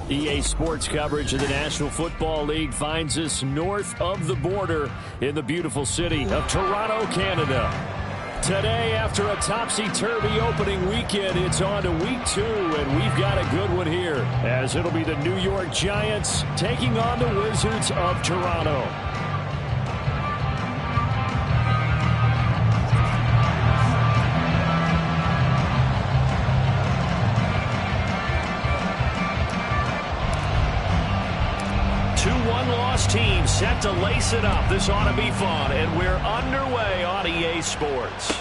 EA Sports coverage of the National Football League finds us north of the border in the beautiful city of Toronto, Canada. Today, after a topsy-turvy opening weekend, it's on to week 2, and we've got a good one here, as it'll be the New York Giants taking on the Wizards of Toronto. Team set to lace it up. This ought to be fun, and we're underway on EA Sports.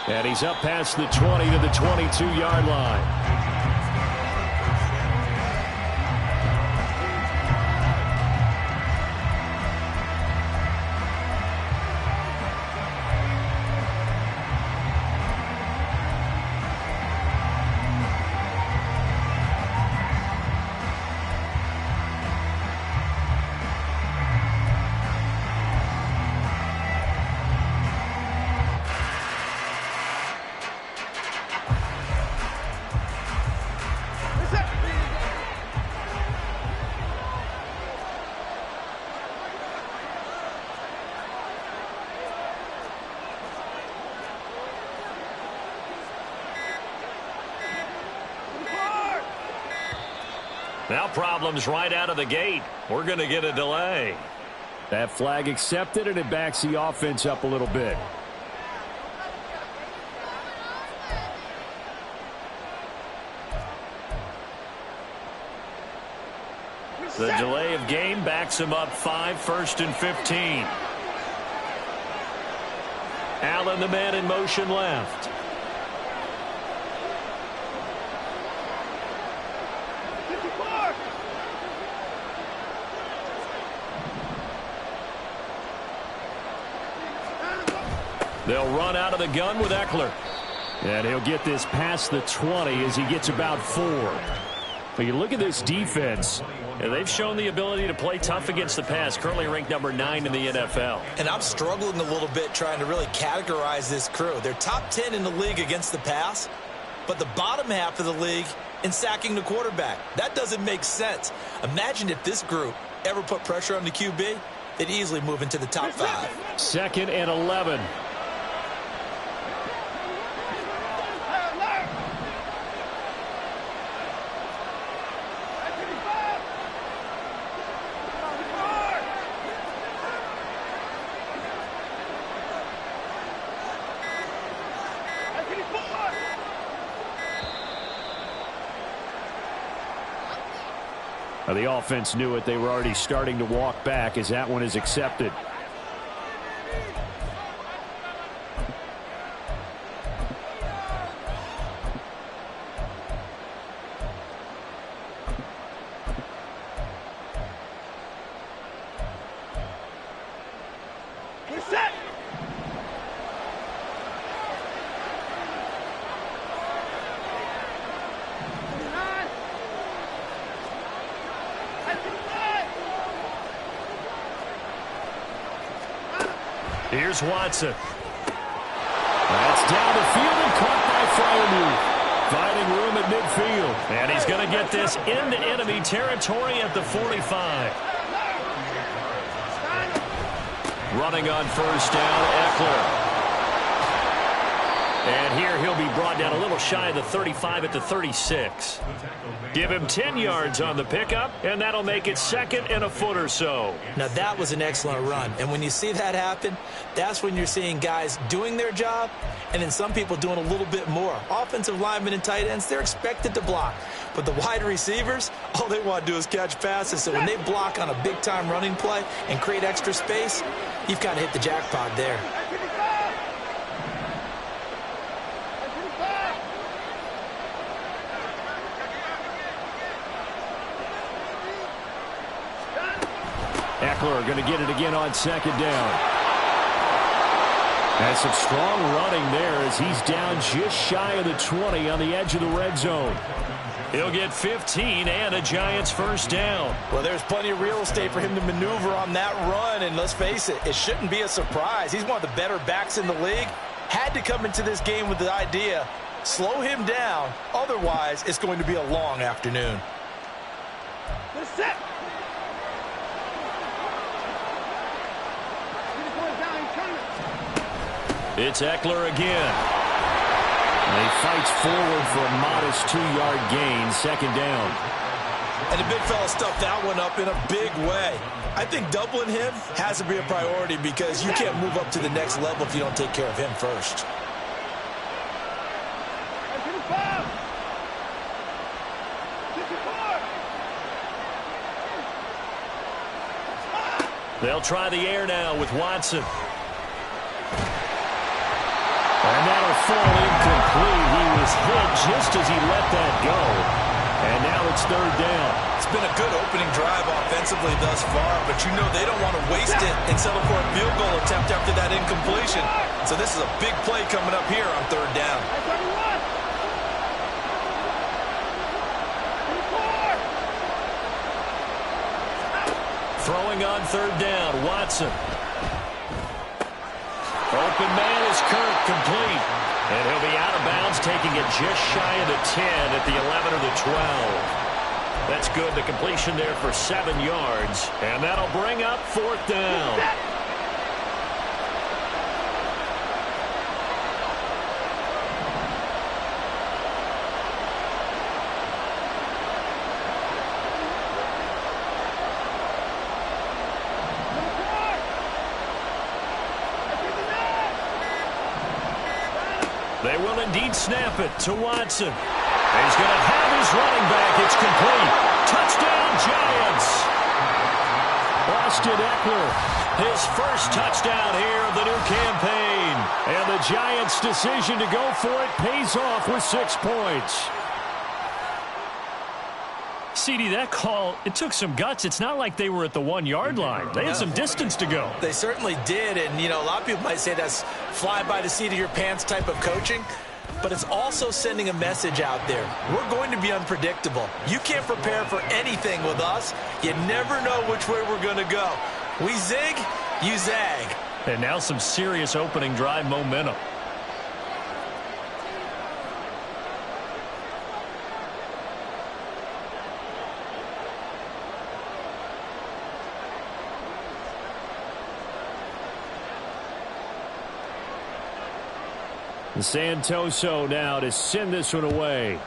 And he's up past the 20 to the 22-yard line. Now problems right out of the gate. We're going to get a delay. That flag accepted, and it backs the offense up a little bit. The delay of game backs him up 5, 1st and 15. Allen, the man in motion left. They'll run out of the gun with Eckler. And he'll get this past the 20 as he gets about 4. But you look at this defense, and they've shown the ability to play tough against the pass, currently ranked number 9 in the NFL. And I'm struggling a little bit trying to really categorize this crew. They're top 10 in the league against the pass, but the bottom half of the league in sacking the quarterback. That doesn't make sense. Imagine if this group ever put pressure on the QB, they'd easily move into the top 5. 2nd and 11. The offense knew it. They were already starting to walk back as that one is accepted. Here's Watson. That's down the field and caught by Freiermuth. Finding room at midfield. And he's going to get this into enemy territory at the 45. Running on 1st down, Eckler. And here he'll be brought down a little shy of the 35 at the 36. Give him 10 yards on the pickup, and that'll make it 2nd and a foot or so. Now, that was an excellent run. And when you see that happen, that's when you're seeing guys doing their job and then some people doing a little bit more. Offensive linemen and tight ends, they're expected to block. But the wide receivers, all they want to do is catch passes. So when they block on a big-time running play and create extra space, you've kind of hit the jackpot there. Eckler going to get it again on 2nd down. And some strong running there as he's down just shy of the 20 on the edge of the red zone. He'll get 15 and a Giants 1st down. Well, there's plenty of real estate for him to maneuver on that run, and let's face it, it shouldn't be a surprise. He's one of the better backs in the league. Had to come into this game with the idea Slow him down. Otherwise, it's going to be a long afternoon. It's Eckler again. And he fights forward for a modest 2-yard gain, second down. And the big fella stuffed that one up in a big way. I think doubling him has to be a priority because you can't move up to the next level if you don't take care of him first. They'll try the air now with Watson. And that'll fall incomplete. He was hit just as he let that go. And now it's third down. It's been a good opening drive offensively thus far, but you know they don't want to waste it and settle for a field goal attempt after that incompletion. So this is a big play coming up here on third down. Throwing on third down, Watson. Open man is Kirk, complete. And he'll be out of bounds, taking it just shy of the 10 at the 11 or the 12. That's good. The completion there for 7 yards. And that'll bring up fourth down. They will indeed snap it to Watson. He's going to have his running back. It's complete. Touchdown, Giants. Austin Eckler, his first touchdown here of the new campaign. And the Giants' decision to go for it pays off with 6 points. CD, that call, it took some guts. It's not like they were at the 1-yard line. They had some distance to go. They certainly did, and, you know, a lot of people might say that's fly by the seat of your pants type of coaching, but it's also sending a message out there. We're going to be unpredictable. You can't prepare for anything with us. You never know which way we're going to go. We zig, you zag. And now some serious opening drive momentum. Santoso now to send this one away.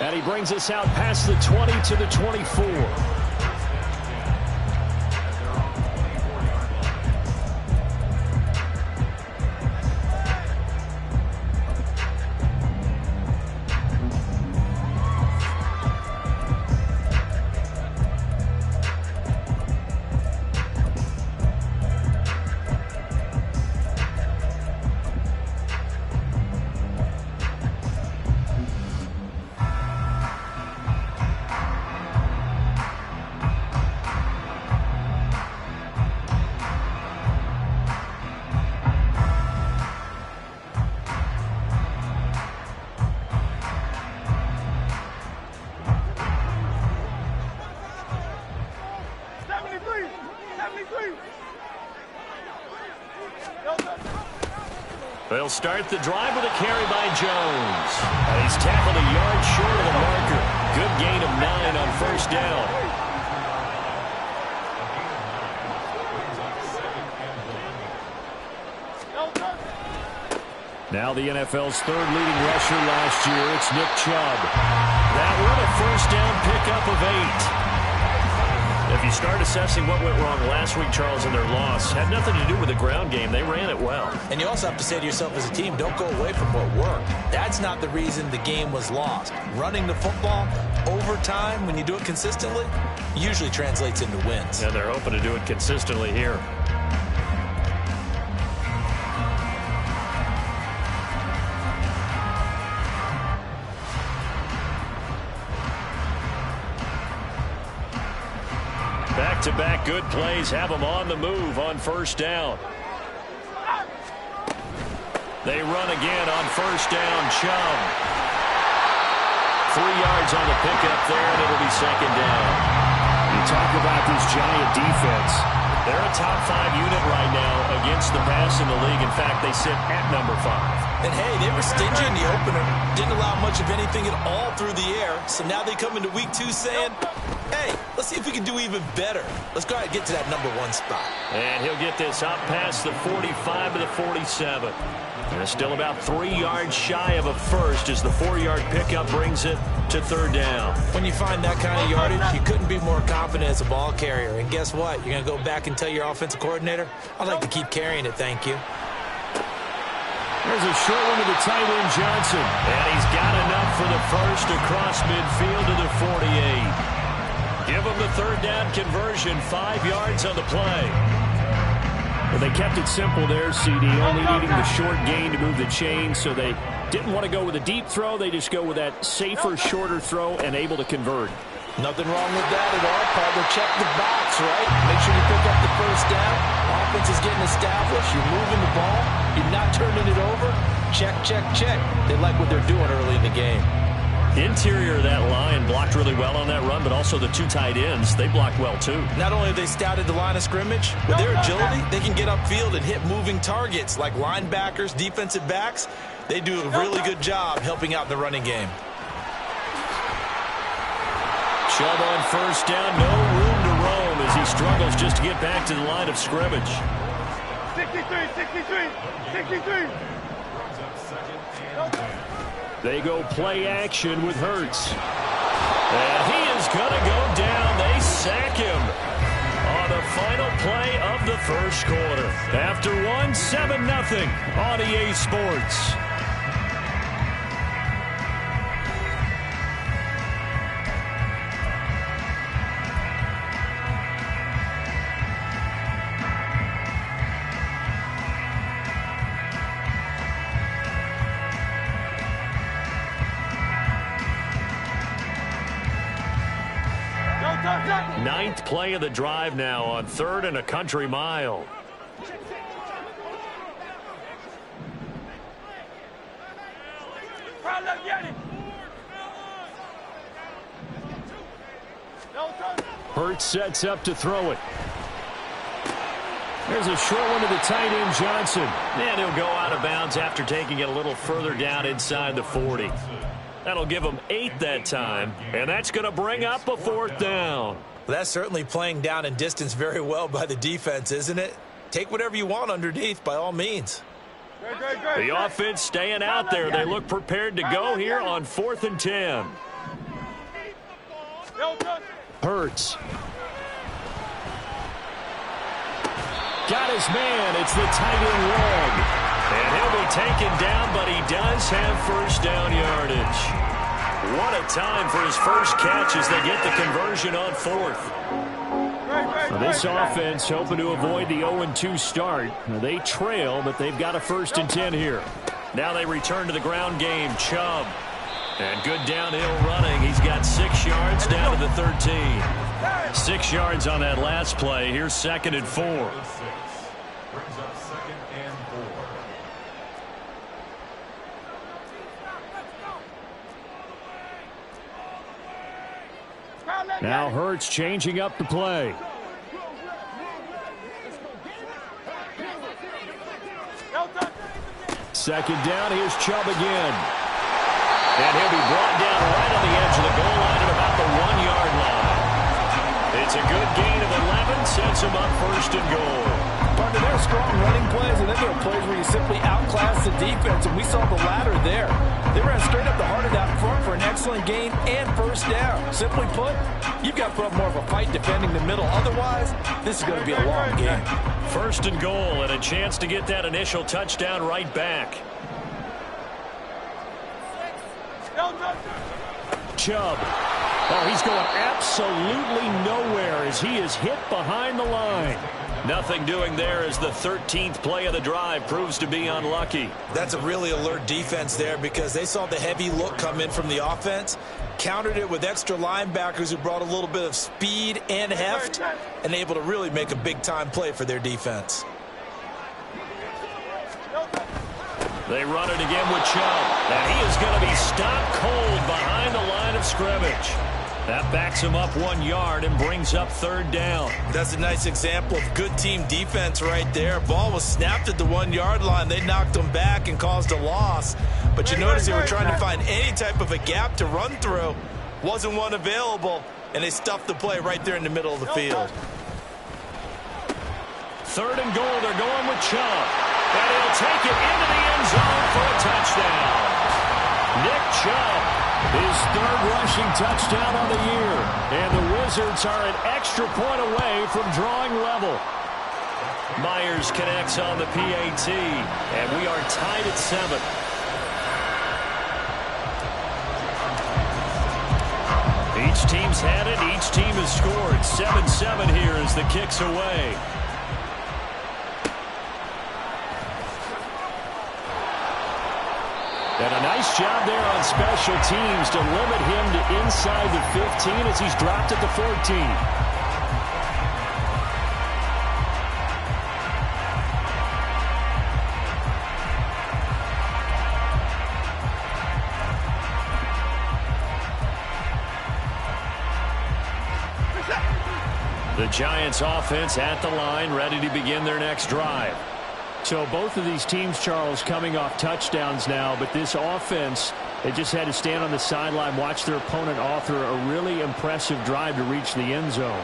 And he brings us out past the 20 to the 24. They'll start the drive with a carry by Jones. And he's tackled a yard short of the marker. Good gain of 9 on first down. Now the NFL's third leading rusher last year, it's Nick Chubb. That one a first down pickup of 8. If you start assessing what went wrong last week, Charles, in their loss, had nothing to do with the ground game. They ran it well. And you also have to say to yourself as a team, don't go away from what worked. That's not the reason the game was lost. Running the football over time, when you do it consistently, usually translates into wins. And they're hoping to do it consistently here. Back-to-back good plays have them on the move on first down. They run again on first down. Chubb. 3 yards on the pickup there, and it'll be second down. You talk about this Giant defense. They're a top 5 unit right now against the pass in the league. In fact, they sit at number 5. And hey, they were stingy in the opener. Didn't allow much of anything at all through the air. So now they come into week 2 saying, hey, let's see if we can do even better. Let's go ahead and get to that number 1 spot. And he'll get this up past the 45 to the 47. And it's still about 3 yards shy of a first as the 4-yard pickup brings it to 3rd down. When you find that kind of yardage, you couldn't be more confident as a ball carrier. And guess what? You're going to go back and tell your offensive coordinator, I'd like to keep carrying it, thank you. There's a short one to the tight end, Johnson. And he's got enough for the first across midfield to the 48. Give him the 3rd down conversion, 5 yards on the play. Well, they kept it simple there, CD, only needing the short gain to move the chain, so they didn't want to go with a deep throw. They just go with that safer, shorter throw and able to convert. Nothing wrong with that at all, partner. Check the box, right? Make sure you pick up the first down. Offense is getting established. You're moving the ball. You're not turning it over. Check, check, check. They like what they're doing early in the game. Interior of that line blocked really well on that run, but also the 2 tight ends, they blocked well too. Not only have they scouted the line of scrimmage, with their agility, they can get upfield and hit moving targets like linebackers, defensive backs. They do a really good job helping out in the running game. Chubb on first down, no room to roam as he struggles just to get back to the line of scrimmage. 63. They go play action with Hurts. And he is going to go down. They sack him on the final play of the first quarter. After 7-0 on EA Sports. Ninth play of the drive now on 3rd and a country mile. Hurts sets up to throw it. There's a short one to the tight end, Johnson. And he'll go out of bounds after taking it a little further down inside the 40. That'll give them 8 that time, and that's going to bring up a 4th down. That's certainly playing down in distance very well by the defense, isn't it? Take whatever you want underneath, by all means. The offense staying out there. They look prepared to go here on 4th and 10. Hurts. Got his man. It's the tight end Wong. And he'll be taken down, but he does have first down yardage. What a time for his first catch as they get the conversion on 4th. This offense hoping to avoid the 0-2 start. They trail, but they've got a 1st and 10 here. Now they return to the ground game. Chubb. And good downhill running. He's got 6 yards down to the 13. 6 yards on that last play. Here's 2nd and 4. Now Hurts changing up the play. Second down, here's Chubb again. And he'll be brought down right on the edge of the goal line at about the 1-yard line. It's a good gain of 11, sets him up 1st and goal. Partner, there are strong running plays, and then there are plays where you simply outclass the defense, and we saw the latter there. They ran straight up the heart of that front for an excellent gain and 1st down. Simply put, you've got to put up more of a fight defending the middle. Otherwise, this is going to be a long game. 1st and goal, and a chance to get that initial touchdown right back. Chubb. Oh, he's going absolutely nowhere as he is hit behind the line. Nothing doing there as the 13th play of the drive proves to be unlucky. That's a really alert defense there because they saw the heavy look come in from the offense, countered it with extra linebackers who brought a little bit of speed and heft, and able to really make a big-time play for their defense. They run it again with Chubb, and he is going to be stopped cold behind the line of scrimmage. That backs him up 1 yard and brings up third down. That's a nice example of good team defense right there. Ball was snapped at the 1 yard line. They knocked him back and caused a loss. But you notice they were trying to find any type of a gap to run through. Wasn't one available, and they stuffed the play right there in the middle of the field. Third and goal, they're going with Chubb. And he'll take it into the end zone for a touchdown. Nick Chubb, his third rushing touchdown on the year. And the Wizards are an extra point away from drawing level. Myers connects on the PAT, and we are tied at 7. Each team's had it. Each team has scored. 7-7 here as the kick's away. And a nice job there on special teams to limit him to inside the 15 as he's dropped at the 14. The Giants offense at the line, ready to begin their next drive. So both of these teams, Charles, coming off touchdowns now, but this offense, they just had to stand on the sideline, watch their opponent author a really impressive drive to reach the end zone.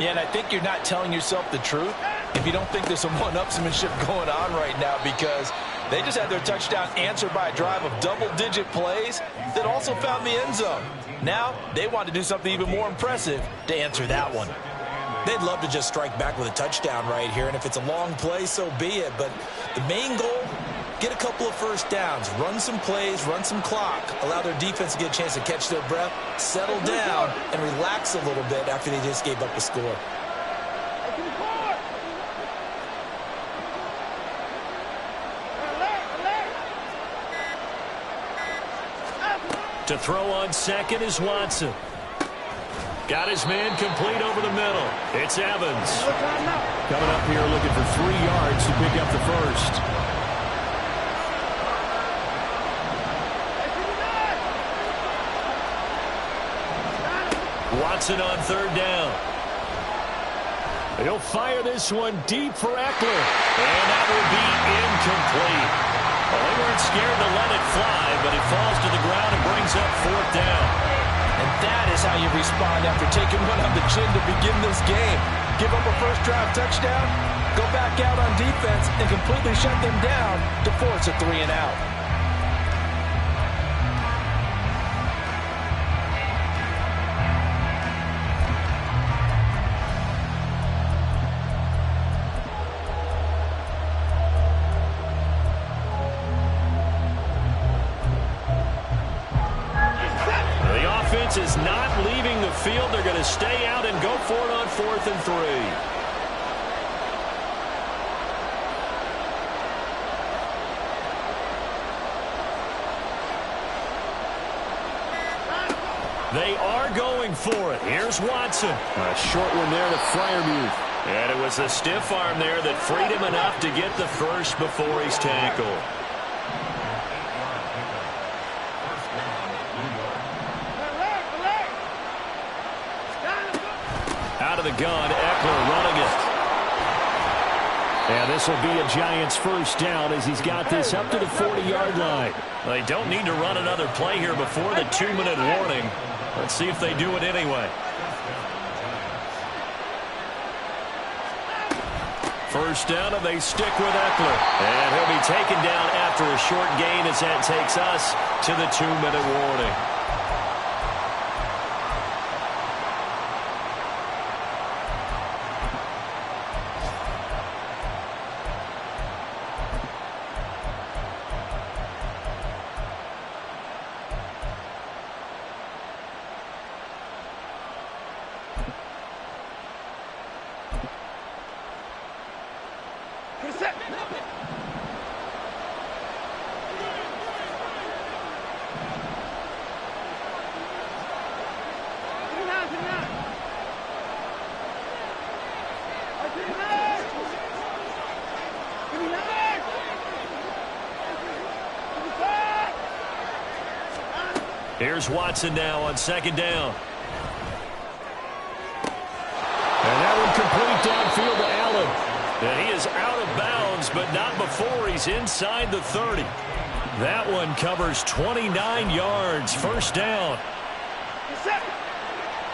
Yeah, and I think you're not telling yourself the truth if you don't think there's some one-upsmanship going on right now, because they just had their touchdown answered by a drive of double-digit plays that also found the end zone. Now they want to do something even more impressive to answer that one. They'd love to just strike back with a touchdown right here, and if it's a long play, so be it. But the main goal, get a couple of first downs, run some plays, run some clock, allow their defense to get a chance to catch their breath, settle down, and relax a little bit after they just gave up a score. To throw on second is Watson. Got his man complete over the middle. It's Evans. Coming up here looking for 3 yards to pick up the first. Watson on third down. He'll fire this one deep for Eckler. And that will be incomplete. Well, they weren't scared to let it fly, but it falls to the ground and brings up fourth down. And that is how you respond after taking one on the chin to begin this game. Give up a first drive touchdown, go back out on defense, and completely shut them down to force a 3 and out. Is not leaving the field. They're going to stay out and go for it on 4th and 3. They are going for it. Here's Watson. A short one there to Freiermuth. And it was a stiff arm there that freed him enough to get the first before he's tackled. Out of the gun, Eckler running it. And this will be a Giants first down as he's got this up to the 40-yard line. They don't need to run another play here before the 2-minute warning. Let's see if they do it anyway. First down, and they stick with Eckler. And he'll be taken down after a short gain as that takes us to the 2-minute warning. Here's Watson now on second down. And that one complete downfield to Allen. And he is out of bounds, but not before he's inside the 30. That one covers 29 yards. First down.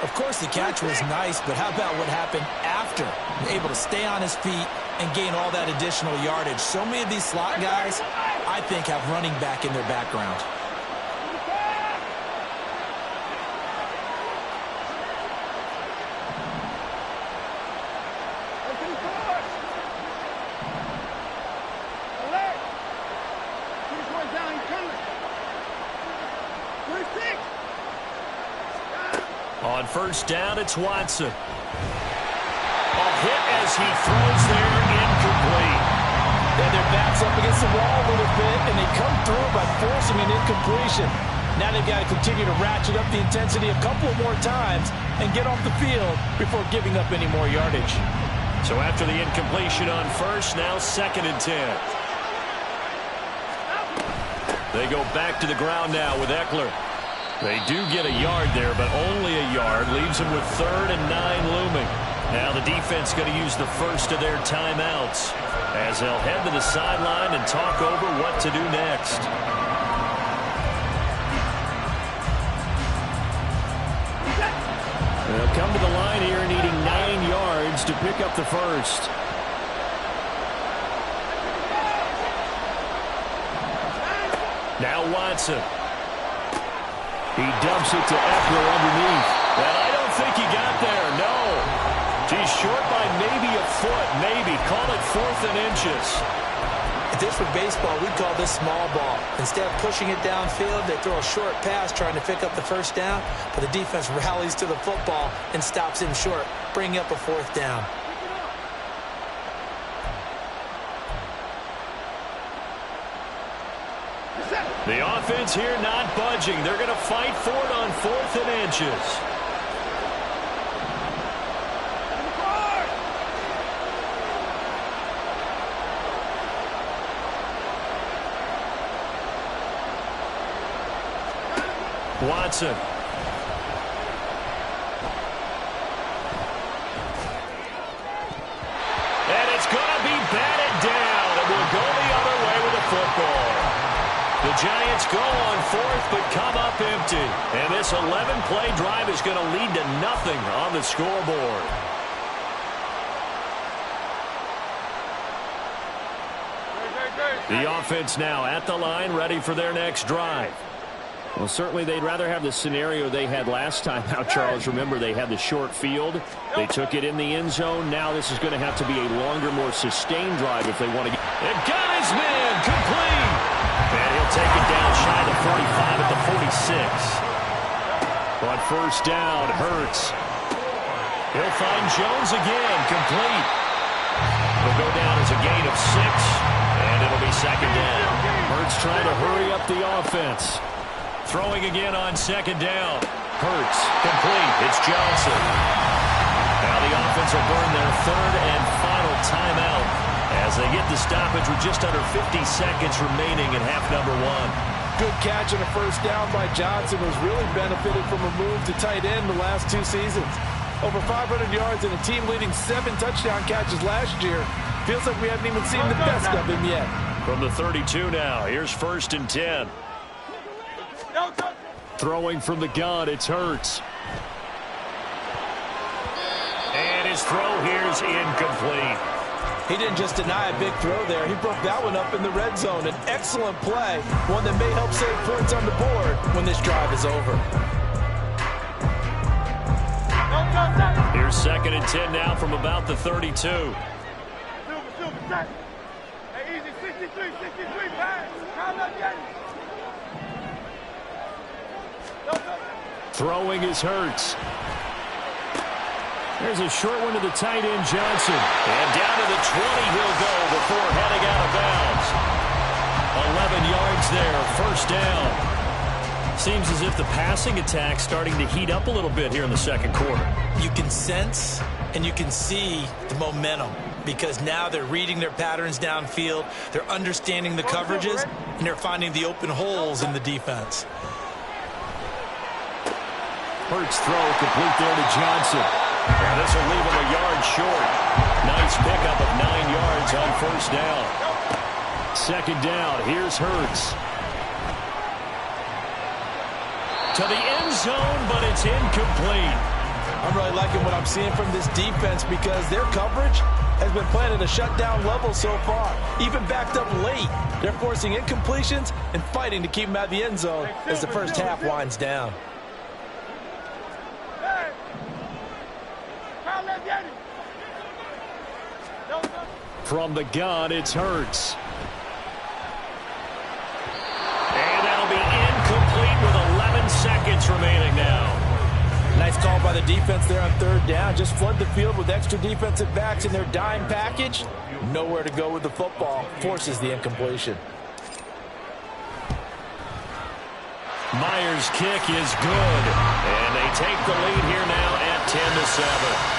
Of course, the catch was nice, but how about what happened after? Able to stay on his feet and gain all that additional yardage. So many of these slot guys, I think, have running back in their background. On first down, it's Watson. A hit as he throws there, incomplete. And their back's up against the wall a little bit, and they come through by forcing an incompletion. Now they've got to continue to ratchet up the intensity a couple of more times and get off the field before giving up any more yardage. So after the incompletion on first, now 2nd and 10. They go back to the ground now with Eckler. They do get a yard there, but only a yard. Leaves them with 3rd and 9 looming. Now the defense going to use the first of their timeouts as they'll head to the sideline and talk over what to do next. They'll come to the line here needing 9 yards to pick up the first. Now Watson. He dumps it to Eckler underneath. And I don't think he got there, no. He's short by maybe a foot, maybe. Call it 4th and inches. If this were baseball, we'd call this small ball. Instead of pushing it downfield, they throw a short pass trying to pick up the first down, but the defense rallies to the football and stops him short, bringing up a 4th down. The offense here not budging. They're going to fight for it on 4th and inches. Watson. And it's going to be batted down. It will go the other way with the football. The Giants go on 4th, but come up empty. And this 11-play drive is going to lead to nothing on the scoreboard. The offense now at the line, ready for their next drive. Well, certainly they'd rather have the scenario they had last time out, Charles. Remember, they had the short field. They took it in the end zone. Now this is going to have to be a longer, more sustained drive if they want to get... And got his man complete! And he'll take it down shy of 45 at the 46. On first down, Hurts. He'll find Jones again, complete. It'll go down as a gain of 6, and it'll be 2nd down. Hurts trying to hurry up the offense. Throwing again on 2nd down. Hurts, complete. It's Johnson. Now the offense will burn their 3rd and final timeout as they get the stoppage with just under 50 seconds remaining in half number 1. Good catch and a first down by Johnson, who's really benefited from a move to tight end the last 2 seasons. Over 500 yards and a team-leading 7 touchdown catches last year. Feels like we haven't even seen the best of him yet. From the 32 now, here's 1st and 10. Throwing from the gun, it's Hurts. And his throw here is incomplete. He didn't just deny a big throw there. He broke that one up in the red zone. An excellent play, one that may help save points on the board when this drive is over. Here's 2nd and 10 now from about the 32. Throwing is Hurts. There's a short one to the tight end, Johnson. And down to the 20 he'll go before heading out of bounds. 11 yards there, first down. Seems as if the passing attack's starting to heat up a little bit here in the 2nd quarter. You can sense and you can see the momentum because now they're reading their patterns downfield, they're understanding the coverages, and they're finding the open holes in the defense. Hurts throw complete there to Johnson. And this will leave him a yard short. Nice pickup of 9 yards on first down. Second down, here's Hurts. To the end zone, but it's incomplete. I'm really liking what I'm seeing from this defense because their coverage has been playing at a shutdown level so far. Even backed up late, they're forcing incompletions and fighting to keep them out of the end zone as the first half winds down. From the gun, it's Hurts. And that'll be incomplete with 11 seconds remaining now. Nice call by the defense there on third down. Just flood the field with extra defensive backs in their dime package. Nowhere to go with the football. Forces the incompletion. Myers' kick is good. And they take the lead here now at 10-7.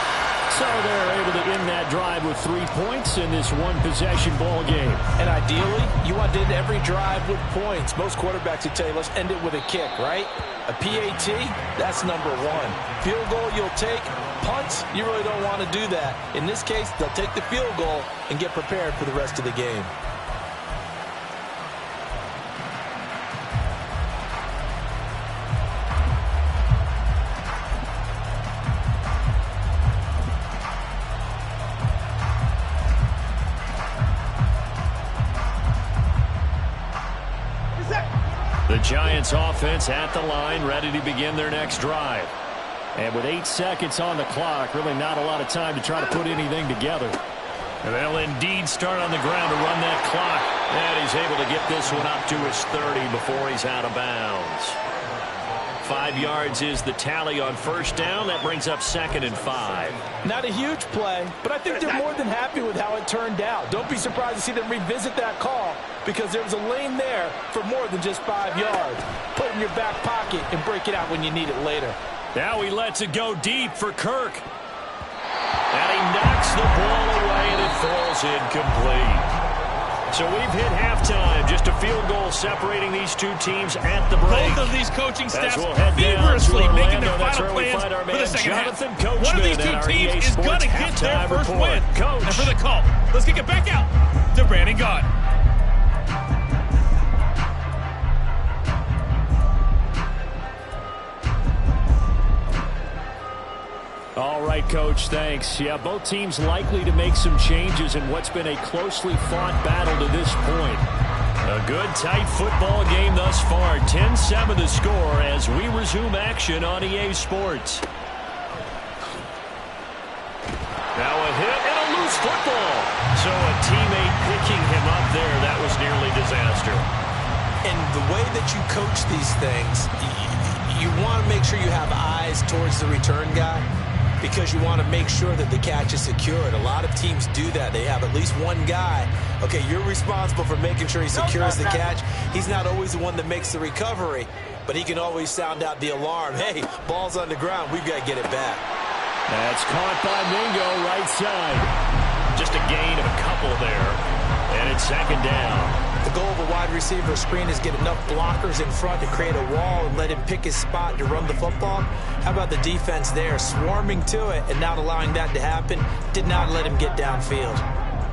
So they're able to end that drive with 3 points in this one-possession ball game. And ideally, you want to end every drive with points. Most quarterbacks would tell you, let's end it with a kick, right? A PAT, that's number one. Field goal you'll take. Punts, you really don't want to do that. In this case, they'll take the field goal and get prepared for the rest of the game. The Giants offense at the line, ready to begin their next drive. And with 8 seconds on the clock, really not a lot of time to try to put anything together. And they'll indeed start on the ground to run that clock. And he's able to get this one up to his 30 before he's out of bounds. 5 yards is the tally on first down. That brings up 2nd and 5. Not a huge play, but I think they're more than happy with how it turned out. Don't be surprised to see them revisit that call because there was a lane there for more than just 5 yards. Put it in your back pocket and break it out when you need it later. Now he lets it go deep for Kirk. And he knocks the ball away and it falls incomplete. So we've hit halftime. Just a field goal separating these two teams at the break. Both of these coaching staffs we'll feverishly making their That's final where we plans find our for man, the second Jonathan half. Coachman One of these two teams is going to get their first win. Coach. And for the call, let's kick it back out to Brandon Gaudin. All right, Coach, thanks. Yeah, both teams likely to make some changes in what's been a closely fought battle to this point. A good, tight football game thus far. 10-7 the score as we resume action on EA Sports. Now a hit and a loose football. So a teammate picking him up there. That was nearly disaster. And the way that you coach these things, you want to make sure you have eyes towards the return guy, because you want to make sure that the catch is secured. A lot of teams do that. They have at least one guy. Okay, you're responsible for making sure he secures the catch. He's not always the one that makes the recovery, but he can always sound out the alarm. Hey, ball's on the ground. We've got to get it back. That's caught by Mingo, right side. Just a gain of a couple there, and it's 2nd down. The goal of a wide receiver screen is get enough blockers in front to create a wall and let him pick his spot to run the football. How about the defense there, swarming to it and not allowing that to happen? Did not let him get downfield.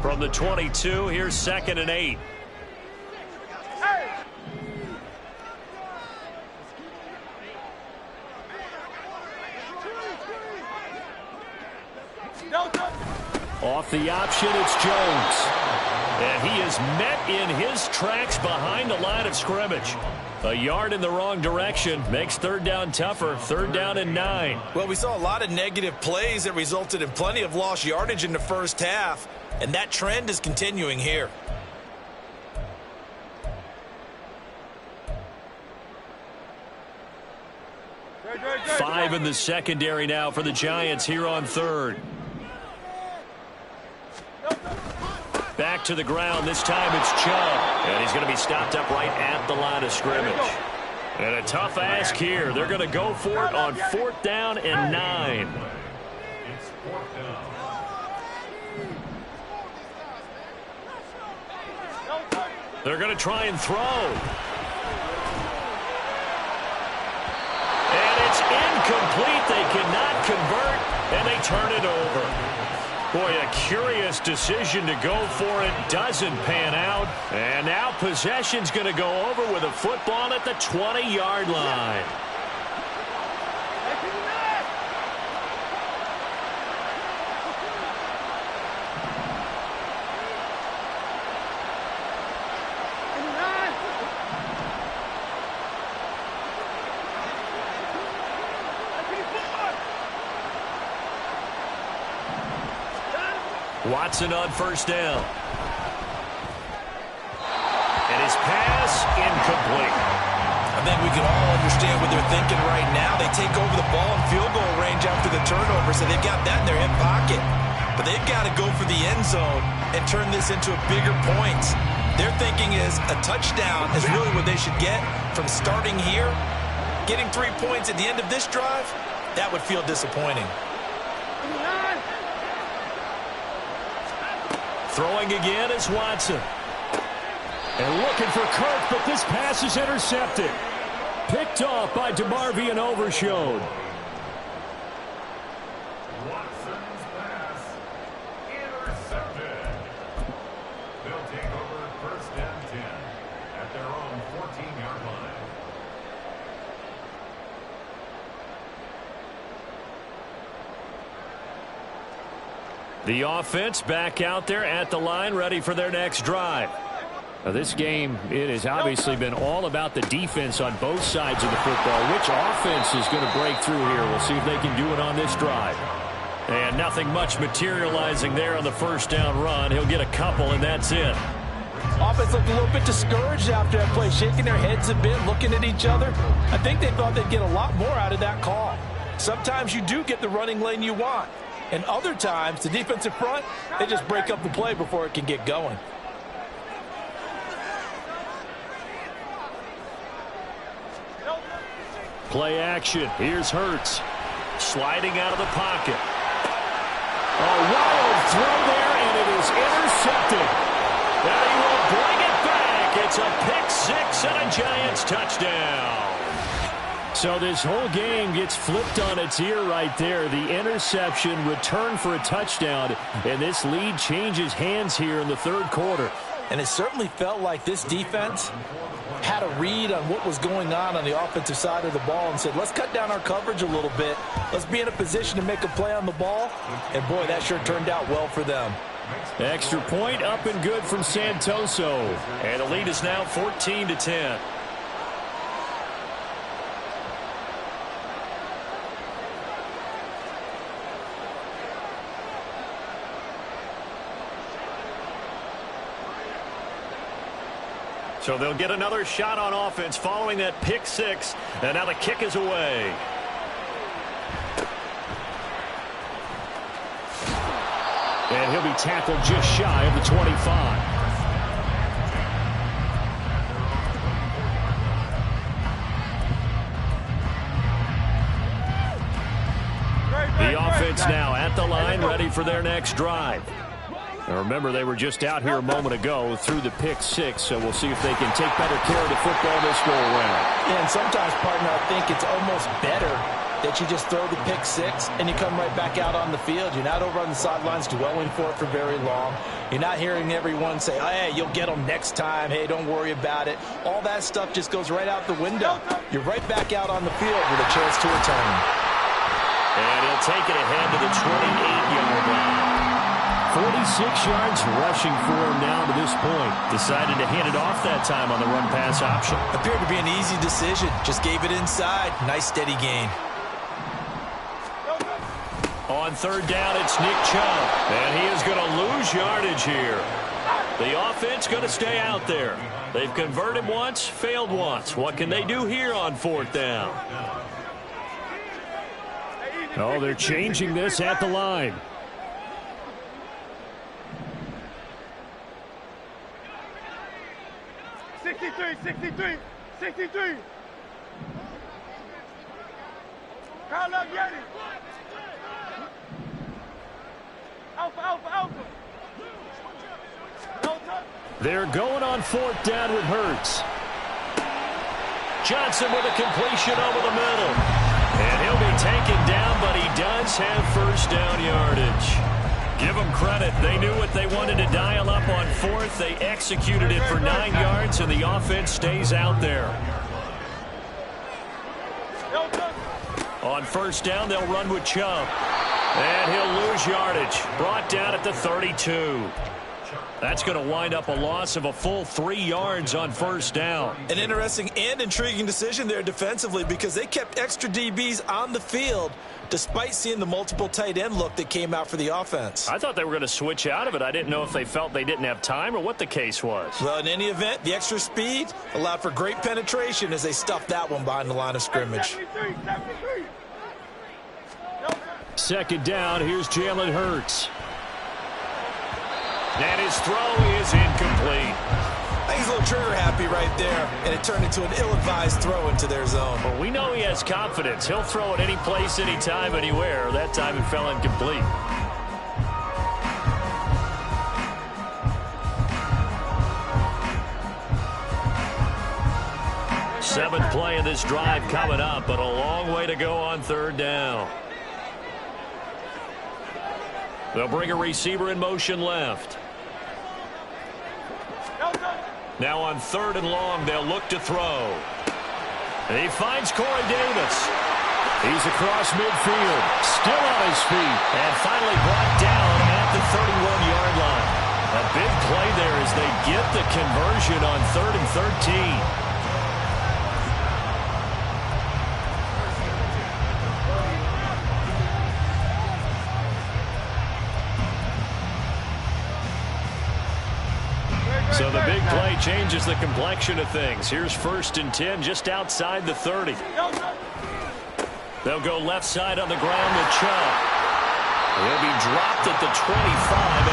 From the 22, here's 2nd and 8. Off the option, it's Jones. And he is met in his tracks behind the line of scrimmage. A yard in the wrong direction makes 3rd down tougher. 3rd down and 9. Well, we saw a lot of negative plays that resulted in plenty of lost yardage in the first half, and that trend is continuing here. Five in the secondary now for the Giants here on 3rd. Back to the ground. This time it's Chubb. And he's going to be stopped up right at the line of scrimmage. And a tough ask here. They're going to go for it on 4th down and 9. They're going to try and throw. And it's incomplete. They cannot convert. and they turn it over. Boy, a curious decision to go for it. Doesn't pan out. And now possession's going to go over with a football at the 20-yard line. Watson on first down. And his pass incomplete. I think we can all understand what they're thinking right now. They take over the ball in field goal range after the turnover, so they've got that in their hip pocket. But they've got to go for the end zone and turn this into a bigger point. Their thinking is a touchdown is really what they should get from starting here. Getting 3 points at the end of this drive, that would feel disappointing. Throwing again is Watson. And looking for Kirk, but this pass is intercepted. Picked off by DeMarvion Overshone. Watson's pass intercepted. They'll take over first and 10 at their own 14-yard line. The offense back out there at the line, ready for their next drive. Now this game, it has obviously been all about the defense on both sides of the football. Which offense is going to break through here? We'll see if they can do it on this drive. And nothing much materializing there on the first down run. He'll get a couple, and that's it. Offense looked a little bit discouraged after that play, shaking their heads a bit, looking at each other. I think they thought they'd get a lot more out of that call. Sometimes you do get the running lane you want. And other times, the defensive front, they just break up the play before it can get going. Play action. Here's Hurts. Sliding out of the pocket. A wild throw there, and it is intercepted. And he will bring it back. It's a pick six and a Giants touchdown. So this whole game gets flipped on its ear right there. The interception, return for a touchdown, and this lead changes hands here in the third quarter. And it certainly felt like this defense had a read on what was going on the offensive side of the ball and said, let's cut down our coverage a little bit. Let's be in a position to make a play on the ball. And, boy, that sure turned out well for them. Extra point up and good from Santoso. And the lead is now 14-10. So they'll get another shot on offense following that pick six. And now the kick is away. And he'll be tackled just shy of the 25. The offense now at the line, ready for their next drive. Now remember, they were just out here a moment ago through the pick six, so we'll see if they can take better care of the football this go around. Yeah, and sometimes, partner, I think it's almost better that you just throw the pick six and you come right back out on the field. You're not over on the sidelines dwelling for it for very long. You're not hearing everyone say, oh, hey, you'll get them next time. Hey, don't worry about it. All that stuff just goes right out the window. You're right back out on the field with a chance to return. And he'll take it ahead to the 28-yard line. 46 yards rushing for him now to this point. Decided to hand it off that time on the run-pass option. Appeared to be an easy decision. Just gave it inside. Nice steady gain. On third down, it's Nick Chubb. And he is going to lose yardage here. The offense going to stay out there. They've converted once, failed once. What can they do here on fourth down? Oh, they're changing this at the line. Call up Yeti. Alpha. They're going on fourth down with Hurts. Johnson with a completion over the middle. And he'll be taken down, but he does have first down yardage. Give them credit. They knew what they wanted to dial up on fourth. They executed it for 9 yards, and the offense stays out there. On first down, they'll run with Chubb. And he'll lose yardage. Brought down at the 32. That's going to wind up a loss of a full 3 yards on first down. An interesting and intriguing decision there defensively because they kept extra DBs on the field despite seeing the multiple tight end look that came out for the offense. I thought they were going to switch out of it. I didn't know if they felt they didn't have time or what the case was. Well, in any event, the extra speed allowed for great penetration as they stuffed that one behind the line of scrimmage. Second down, here's Jalen Hurts. And his throw is incomplete. I think he's a little trigger happy right there, and it turned into an ill-advised throw into their zone. Well, we know he has confidence. He'll throw it any place, anytime, anywhere. That time it fell incomplete. Seventh play of this drive coming up, but a long way to go on third down. They'll bring a receiver in motion left. Now on third and long, they'll look to throw. And he finds Corey Davis. He's across midfield, still on his feet, and finally brought down at the 31-yard line. A big play there as they get the conversion on 3rd and 13. So the big play changes the complexion of things. Here's 1st and 10 just outside the 30. They'll go left side on the ground with Chubb. He'll be dropped at the 25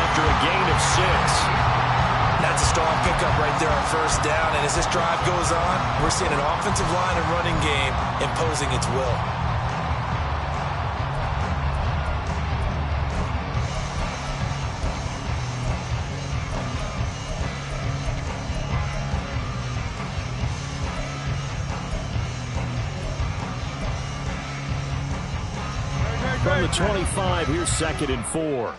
after a gain of 6. That's a strong pickup right there on first down. And as this drive goes on, we're seeing an offensive line and running game imposing its will. From the 25, here's 2nd and 4.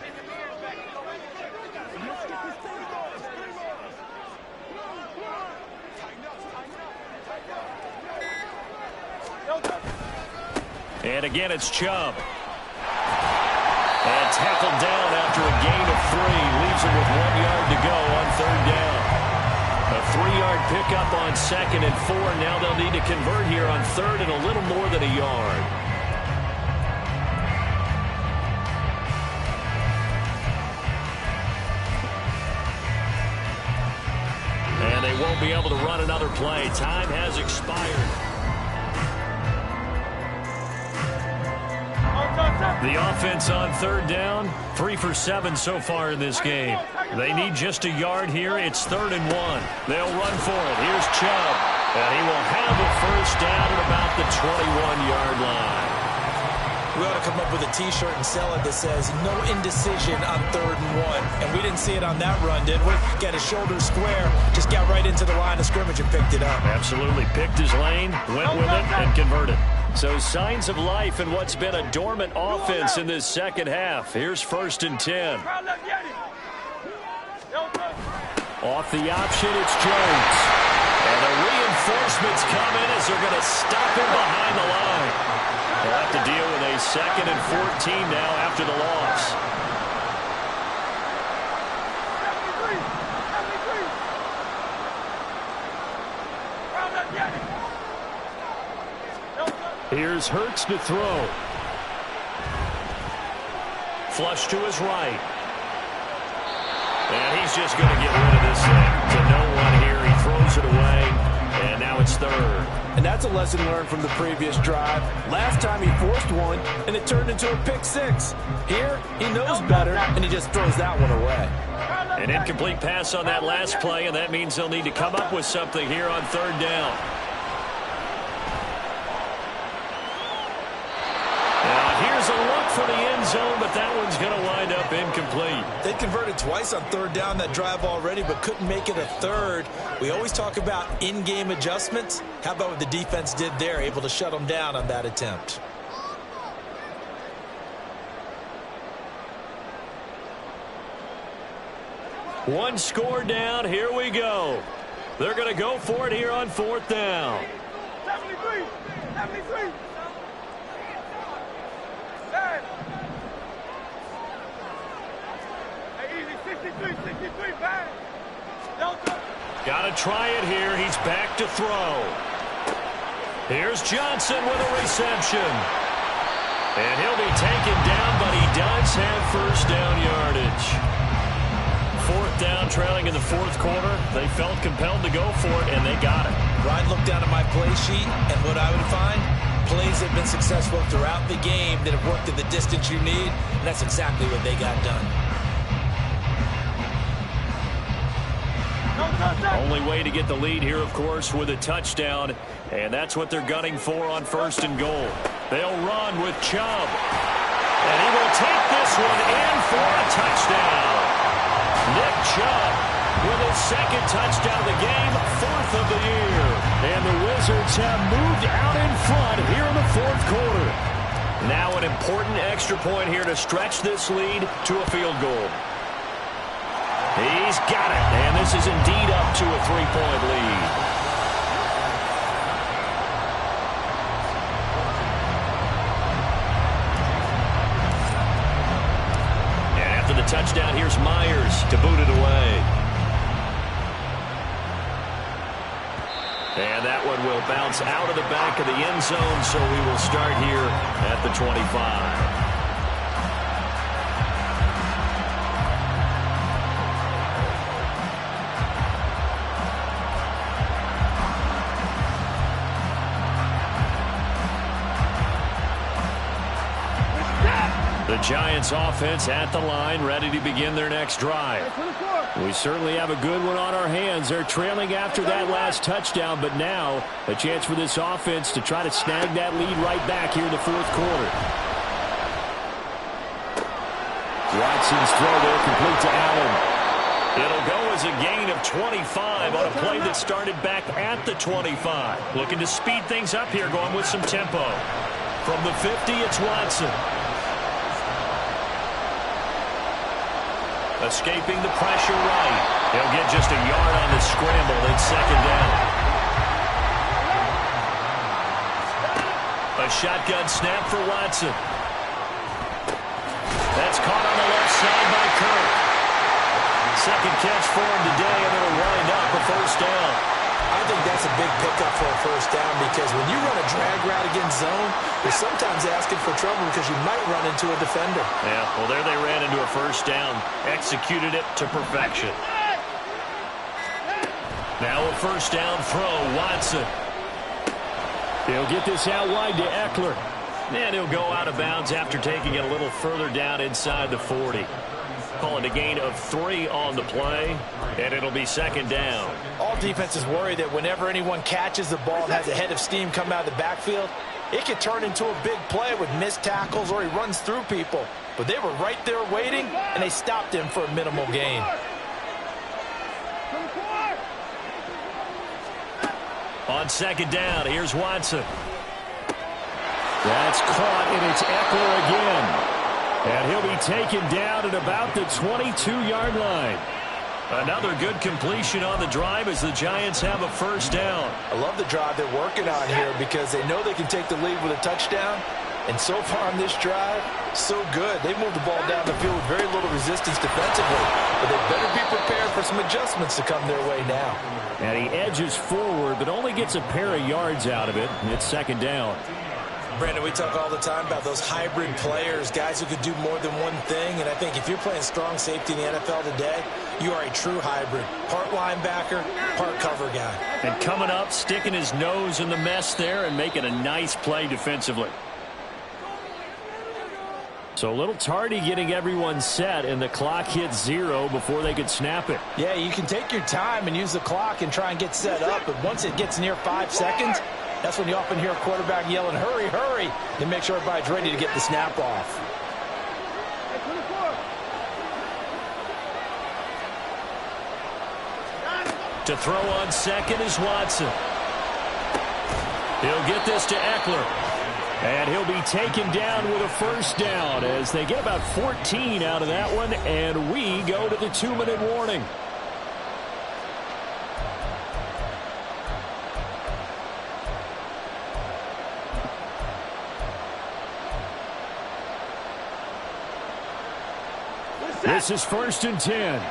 And again, it's Chubb. And tackled down after a gain of 3. Leaves him with 1 yard to go on third down. A 3-yard pickup on 2nd and 4. Now they'll need to convert here on third and a little more than a yard. And they won't be able to run another play. Time has expired. The offense on third down, 3 for 7 so far in this game. They need just a yard here. It's 3rd and 1. They'll run for it. Here's Chubb. And he will have a first down at about the 21-yard line. We ought to come up with a T-shirt and sell it that says no indecision on 3rd and 1. And we didn't see it on that run, did we? Got his shoulder square, just got right into the line of scrimmage and picked it up. Absolutely. Picked his lane, went with it, and converted. So signs of life in what's been a dormant offense in this second half. Here's 1st and 10. Off the option, it's Jones. And the reinforcements come in as they're going to stop him behind the line. They'll have to deal with a 2nd and 14 now after the loss. Here's Hurts to throw. Flush to his right. And he's just going to get rid of this thing to no one here. He throws it away, and now it's 3rd. And that's a lesson learned from the previous drive. Last time he forced one, and it turned into a pick 6. Here, he knows better, and he just throws that one away. An incomplete pass on that last play, and that means they'll need to come up with something here on third down. Here's a look for the end zone, but that one's going to wind up incomplete. They converted twice on third down that drive already, but couldn't make it a third. We always talk about in-game adjustments. How about what the defense did there, able to shut them down on that attempt? One score down. Here we go. They're going to go for it here on 4th down. 73. 73. Hey, easy. 63. 63. Bang. Got to try it here. He's back to throw. Here's Johnson with a reception. And he'll be taken down, but he does have first down yardage. 4th down, trailing in the 4th quarter. They felt compelled to go for it, and they got it. Ryan looked down at my play sheet, and what I would find, plays have been successful throughout the game that have worked at the distance you need, and that's exactly what they got done. Only way to get the lead here, of course, with a touchdown, and that's what they're gunning for on 1st and goal. They'll run with Chubb, and he will take this one in for a touchdown. Nick Chubb with his 2nd touchdown of the game, 4th of the year. And the Wizards have moved out in front here in the 4th quarter. Now an important extra point here to stretch this lead to a field goal. He's got it, and this is indeed up to a 3-point lead. And after the touchdown, here's Myers to boot it away. And that one will bounce out of the back of the end zone, so we will start here at the 25. The Giants offense at the line, ready to begin their next drive. We certainly have a good one on our hands. They're trailing after that last touchdown, but now a chance for this offense to try to snag that lead right back here in the 4th quarter. Watson's throw there complete to Allen. It'll go as a gain of 25 on a play that started back at the 25. Looking to speed things up here, going with some tempo. From the 50, it's Watson. Escaping the pressure right. He'll get just a yard on the scramble. It's 2nd down. A shotgun snap for Watson. That's caught on the left side by Kirk. 2nd catch for him today, and it'll wind up a 1st down. I think that's a big pickup for a 1st down because when you run a drag route against zone, you're sometimes asking for trouble because you might run into a defender. Yeah, well, there they ran into a 1st down. Executed it to perfection. Now a 1st down throw, Watson. He'll get this out wide to Eckler. And he'll go out of bounds after taking it a little further down inside the 40. Call it a gain of 3 on the play, and it'll be 2nd down. All defenses worry that whenever anyone catches the ball and has a head of steam come out of the backfield, it could turn into a big play with missed tackles or he runs through people. But they were right there waiting, and they stopped him for a minimal gain. On 2nd down, here's Watson. That's caught, and it's Eckler again. And he'll be taken down at about the 22-yard line. Another good completion on the drive as the Giants have a 1st down. I love the drive they're working on here because they know they can take the lead with a touchdown. And so far on this drive, so good. They moved the ball down the field with very little resistance defensively. But they better be prepared for some adjustments to come their way now. And he edges forward, but only gets a pair of yards out of it. And it's 2nd down. Brandon, we talk all the time about those hybrid players, guys who could do more than one thing. And I think if you're playing strong safety in the NFL today, you are a true hybrid. Part linebacker, part cover guy. And coming up, sticking his nose in the mess there and making a nice play defensively. So a little tardy getting everyone set, and the clock hits 0 before they could snap it. Yeah, you can take your time and use the clock and try and get set up. But once it gets near 5 seconds, that's when you often hear a quarterback yelling, hurry, hurry, to make sure everybody's ready to get the snap off. To throw on 2nd is Watson. He'll get this to Eckler. And he'll be taken down with a first down as they get about 14 out of that one, and we go to the 2-minute warning. This is 1st and 10.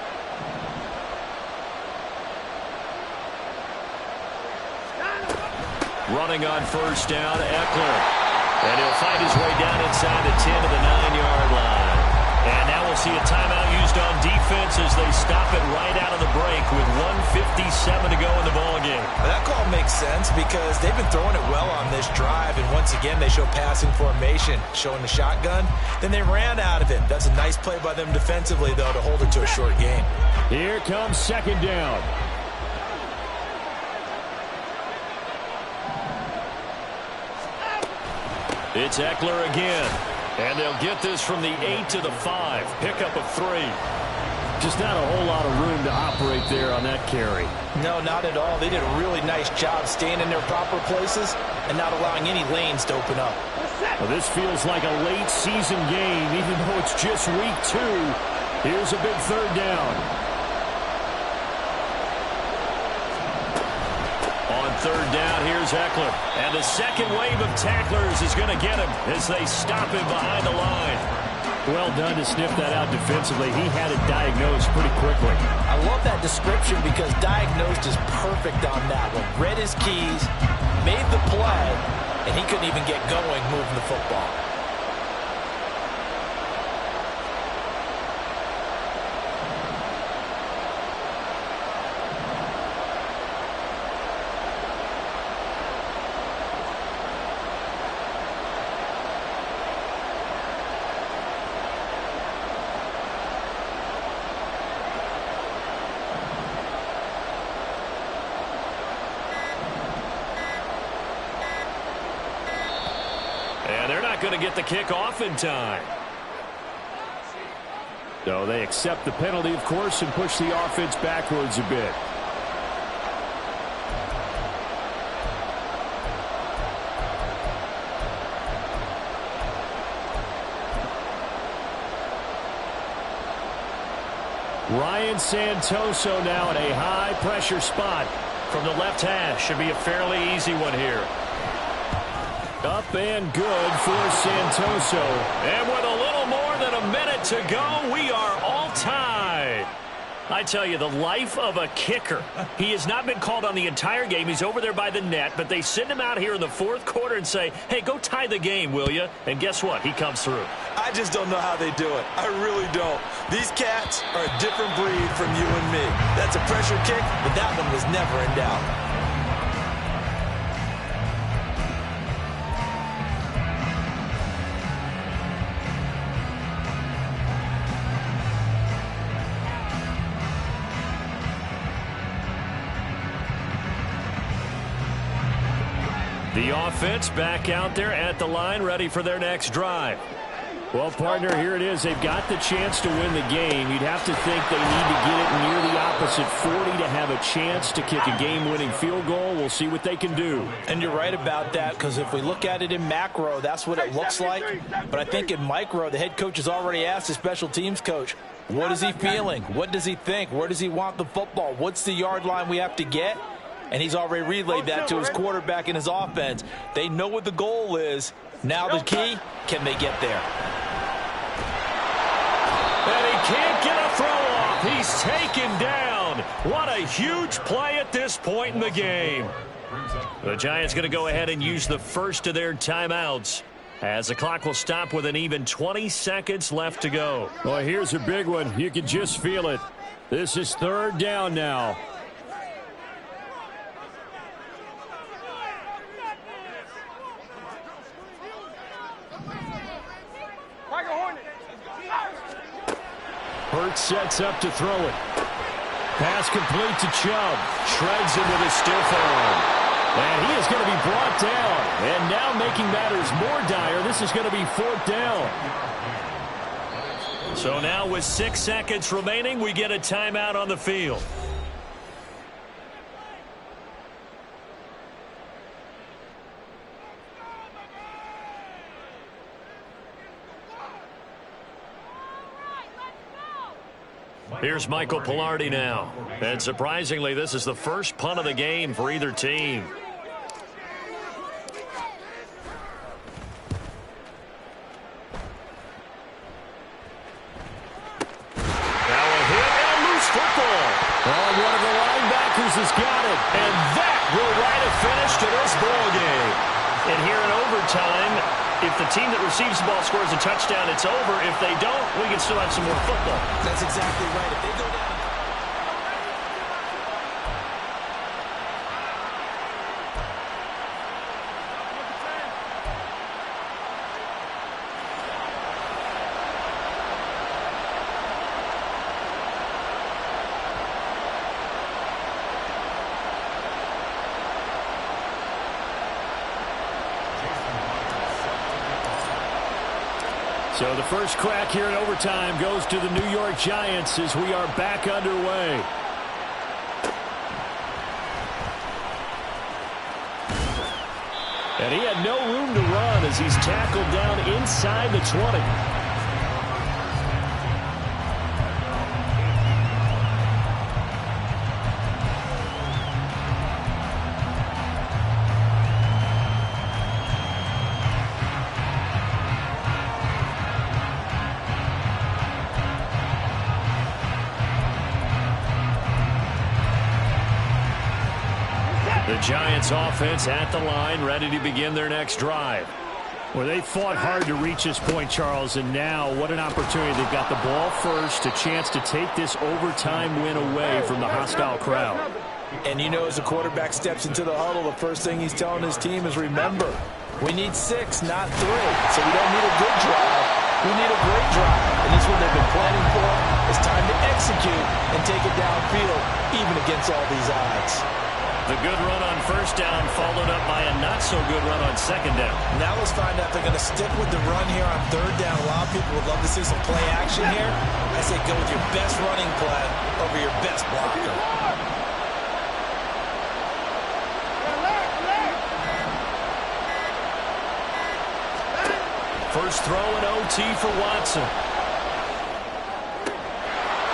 Running on first down, Eckler. And he'll find his way down inside the 10 to the 9-yard line. And now we'll see a timeout used on defense as they stop it right out of the break with 1:57 to go in the ballgame. That call makes sense because they've been throwing it well on this drive. And once again, they show passing formation, showing the shotgun. Then they ran out of it. That's a nice play by them defensively, though, to hold it to a short game. Here comes 2nd down. It's Eckler again. And they'll get this from the 8 to the 5. Pickup of 3. Just not a whole lot of room to operate there on that carry. No, not at all. They did a really nice job staying in their proper places and not allowing any lanes to open up. Well, this feels like a late season game, even though it's just week 2. Here's a big 3rd down. On 3rd down, here's Eckler. And the second wave of tacklers is going to get him as they stop him behind the line. Well done to sniff that out defensively. He had it diagnosed pretty quickly. I love that description because diagnosed is perfect on that one. Read his keys, made the play, and he couldn't even get going moving the football. And they're not going to get the kick off in time. So they accept the penalty, of course, and push the offense backwards a bit. Ryan Santoso now in a high-pressure spot from the left hash. Should be a fairly easy one here. Up and good for Santoso. And with a little more than a minute to go, we are all tied. I tell you, the life of a kicker. He has not been called on the entire game. He's over there by the net, but they send him out here in the 4th quarter and say, hey, go tie the game, will you? And guess what? He comes through. I just don't know how they do it. I really don't. These cats are a different breed from you and me. That's a pressure kick, but that one was never in doubt. The offense back out there at the line, ready for their next drive. Well, partner, here it is. They've got the chance to win the game. You'd have to think they need to get it near the opposite 40 to have a chance to kick a game-winning field goal. We'll see what they can do. And you're right about that, because if we look at it in macro, that's what it looks like. But I think in micro, the head coach has already asked the special teams coach, what is he feeling? What does he think? Where does he want the football? What's the yard line we have to get? And he's already relayed that to his quarterback and his offense. They know what the goal is. Now the key, can they get there? And he can't get a throw off. He's taken down. What a huge play at this point in the game. The Giants going to go ahead and use the first of their timeouts as the clock will stop with an even 20 seconds left to go. Well, here's a big one. You can just feel it. This is 3rd down now. Hurts sets up to throw it. Pass complete to Chubb. Shreds him with a stiff arm. And he is going to be brought down. And now making matters more dire, this is going to be 4th down. So now with 6 seconds remaining, we get a timeout on the field. Here's Michael Pilardi now. And surprisingly, this is the first punt of the game for either team. Now a hit and a loose football. Oh, one of the linebackers has got it. And that will write a finish to this ball game. And here in overtime, if the team that receives the ball scores a touchdown, it's over. If they don't, we can still have some more football. That's exactly right. If they go down. So the first crack here in overtime goes to the New York Giants as we are back underway. And he had no room to run as he's tackled down inside the 20. The Giants offense at the line, ready to begin their next drive. Well, they fought hard to reach this point, Charles, and now what an opportunity. They've got the ball first, a chance to take this overtime win away from the hostile crowd. And you know, as the quarterback steps into the huddle, the first thing he's telling his team is, remember, we need 6, not 3. So we don't need a good drive. We need a great drive. And this is what they've been planning for. It's time to execute and take it downfield, even against all these odds. The good run on first down followed up by a not-so-good run on second down. Now let's find out if they're going to stick with the run here on third down. A lot of people would love to see some play action here. I say go with your best running play over your best blocker. First throw in OT for Watson.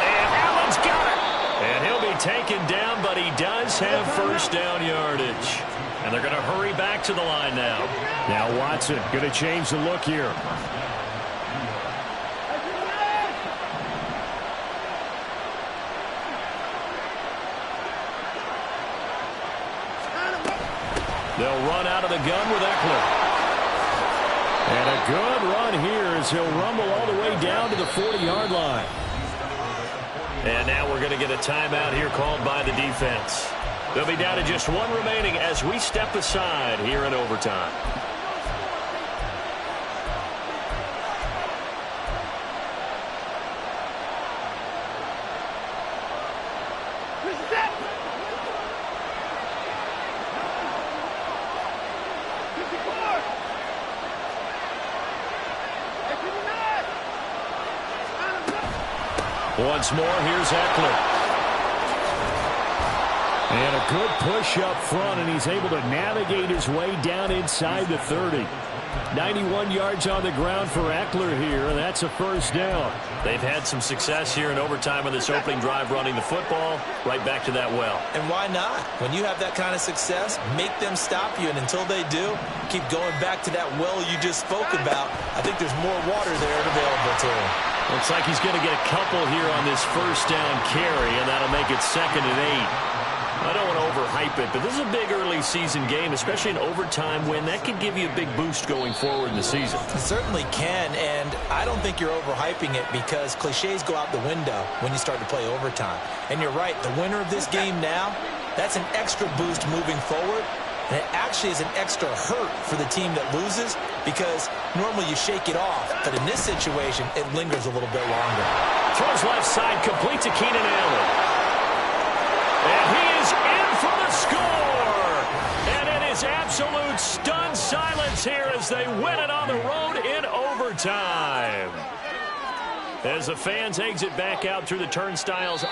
And Allen's got it. And he'll be taken down, but he does have first down yardage. And they're going to hurry back to the line now. Now Watson going to change the look here. They'll run out of the gun with Eckler. And a good run here as he'll rumble all the way down to the 40-yard line. And now we're going to get a timeout here called by the defense. They'll be down to just one remaining as we step aside here in overtime. Once more, here's Eckler. And a good push up front, and he's able to navigate his way down inside the 30. 91 yards on the ground for Eckler here, and that's a first down. They've had some success here in overtime on this opening drive running the football. Right back to that well. And why not? When you have that kind of success, make them stop you, and until they do, keep going back to that well you just spoke about. I think there's more water there available to him. Looks like he's going to get a couple here on this first down carry, and that'll make it 2nd and 8. I don't want to overhype it, but this is a big early season game, especially an overtime win. That could give you a big boost going forward in the season. It certainly can, and I don't think you're overhyping it because cliches go out the window when you start to play overtime. And you're right, the winner of this game now, that's an extra boost moving forward. And it actually is an extra hurt for the team that loses because normally you shake it off. But in this situation, it lingers a little bit longer. Throws left side, complete to Keenan Allen. And he is in for the score. And it is absolute stunned silence here as they win it on the road in overtime. As the fans exit back out through the turnstiles.